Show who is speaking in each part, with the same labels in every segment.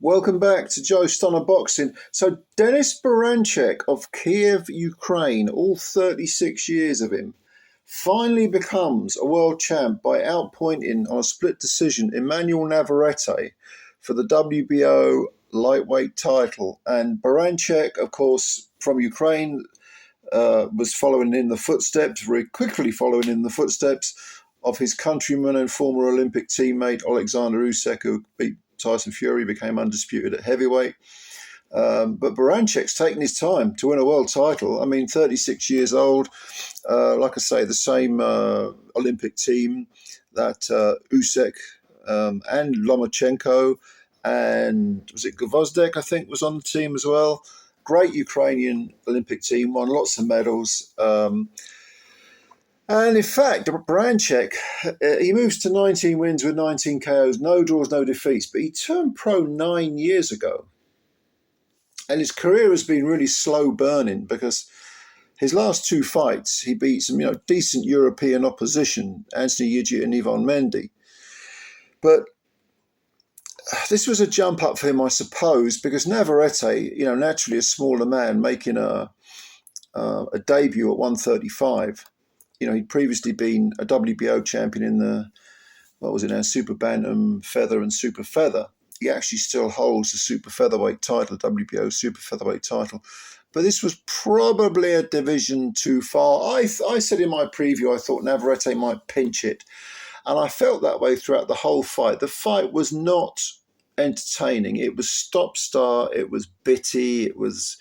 Speaker 1: Welcome back to Joe Stunner Boxing. So Denis Berinchyk of Kiev, Ukraine, all 36 years of him, finally becomes a world champ by outpointing on a split decision Emanuel Navarrete for the WBO lightweight title. And Berinchyk, of course, from Ukraine, was following in the footsteps, very quickly following in the footsteps of his countryman and former Olympic teammate Oleksandr Usyk, who beat Tyson Fury, became undisputed at heavyweight. But Berincyk's taken his time to win a world title. I mean, 36 years old. Like I say, the same Olympic team that Usyk and Lomachenko and was it Gvozdek, I think, was on the team as well. Great Ukrainian Olympic team, won lots of medals. And in fact, Berinchyk, he moves to 19 wins with 19 KOs, no draws, no defeats. But he turned pro 9 years ago. And his career has been really slow burning because his last two fights, he beat some decent European opposition, Anthony Yigit and Ivan Mendy. But this was a jump up for him, I suppose, because Navarrete, naturally a smaller man, making a debut at 135. He'd previously been a WBO champion in the, super bantam, feather and super feather. He actually still holds the super featherweight title, WBO super featherweight title. But this was probably a division too far. I said in my preview, I thought Navarrete might pinch it. And I felt that way throughout the whole fight. The fight was not entertaining. It was stop-start. It was bitty. It was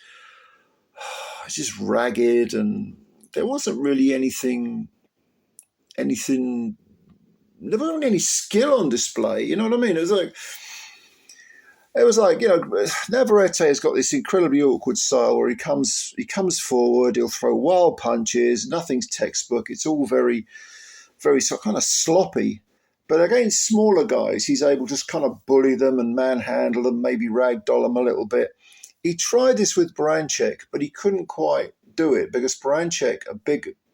Speaker 1: just ragged, and there wasn't really anything, there wasn't any skill on display, you know what I mean? It was like, Navarrete has got this incredibly awkward style where he comes forward, he'll throw wild punches, nothing's textbook, it's all very, very kind of sloppy. But against smaller guys, he's able to just kind of bully them and manhandle them, maybe ragdoll them a little bit. He tried this with Berinchyk, but he couldn't quite do it because Berinchyk, a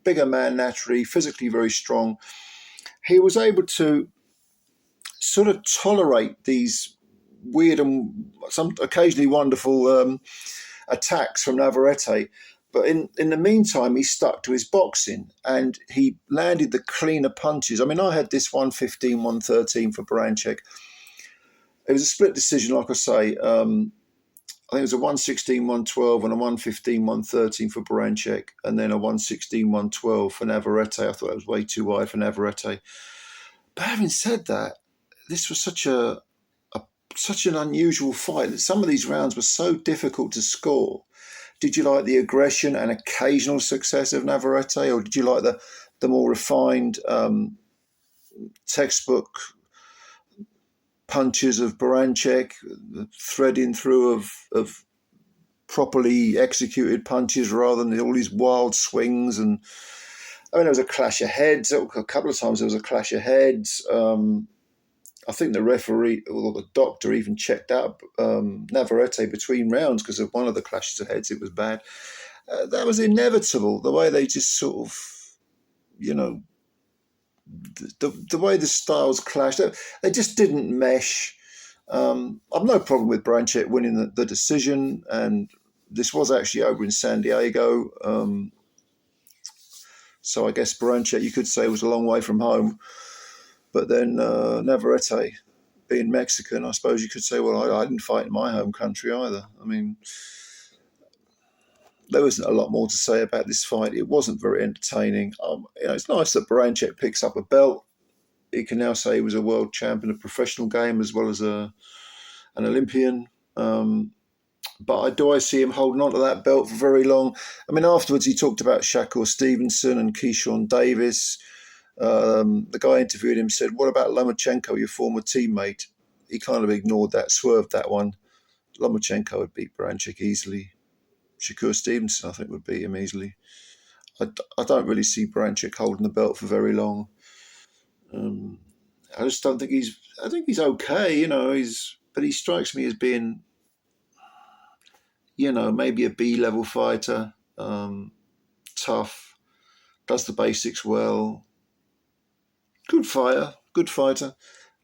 Speaker 1: bigger man naturally, physically very strong, he was able to sort of tolerate these weird and some occasionally wonderful attacks from Navarrete. But in the meantime, he stuck to his boxing and he landed the cleaner punches. I mean, I had this 115, 113 for Berinchyk. It was a split decision, like I say. I think it was a 116, 112 and a 115, 113 for Berinchyk, and then a 116, 112 for Navarrete. I thought that was way too wide for Navarrete. But having said that, this was such an unusual fight that some of these rounds were so difficult to score. Did you like the aggression and occasional success of Navarrete, or did you like the more refined textbook punches of Berinchyk, the threading through of properly executed punches rather than all these wild swings? And I mean, there was a clash of heads. A couple of times there was a clash of heads. I think the referee or the doctor even checked out Navarrete between rounds because of one of the clashes of heads. It was bad. That was inevitable. The way they just sort of, the way the styles clashed, they just didn't mesh. I've no problem with Berinchyk winning the decision, and this was actually over in San Diego. So I guess Berinchyk, you could say, was a long way from home. But then Navarrete, being Mexican, I suppose you could say, well, I didn't fight in my home country either. I mean, there wasn't a lot more to say about this fight. It wasn't very entertaining. It's nice that Berinchyk picks up a belt. He can now say he was a world champion, a professional game, as well as an Olympian. But do I see him holding on to that belt for very long? I mean, afterwards he talked about Shakur Stevenson and Keyshawn Davis. The guy interviewed him, said, what about Lomachenko, your former teammate? He kind of ignored that, swerved that one. Lomachenko would beat Berinchyk easily. Shakur Stevenson, I think, would beat him easily. I don't really see Berinchyk holding the belt for very long. I just don't think I think he's okay, but he strikes me as being, maybe a B-level fighter, tough, does the basics well. Good fighter.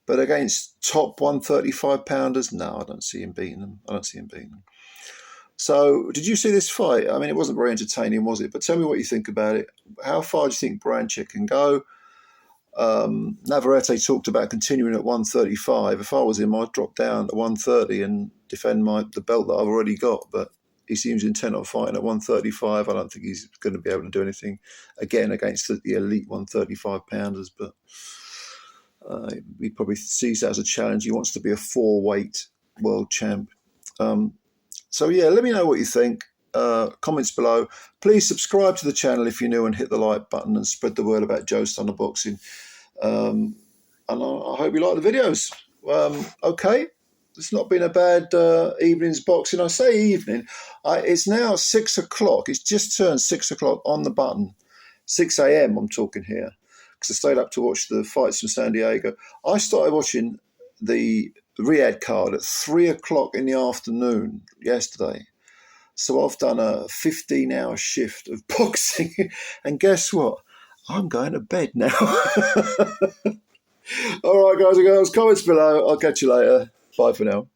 Speaker 1: But against top 135 pounders, no, I don't see him beating them. So, did you see this fight? I mean, it wasn't very entertaining, was it? But tell me what you think about it. How far do you think Berinchyk can go? Navarrete talked about continuing at 135. If I was him, I'd drop down to 130 and defend the belt that I've already got. But he seems intent on fighting at 135. I don't think he's going to be able to do anything again against the elite 135 pounders. But he probably sees that as a challenge. He wants to be a 4-weight world champ. So yeah, let me know what you think. Comments below. Please subscribe to the channel if you're new and hit the like button and spread the word about Joe Stunner Boxing. And I hope you like the videos. Okay, it's not been a bad evening's boxing. I say evening. It's now 6 o'clock. It's just turned 6 o'clock on the button. 6 a.m. I'm talking here because I stayed up to watch the fights from San Diego. I started watching the Riyadh card at 3 o'clock in the afternoon yesterday. So I've done a 15-hour shift of boxing. And guess what? I'm going to bed now. All right, guys and girls, comments below. I'll catch you later. Bye for now.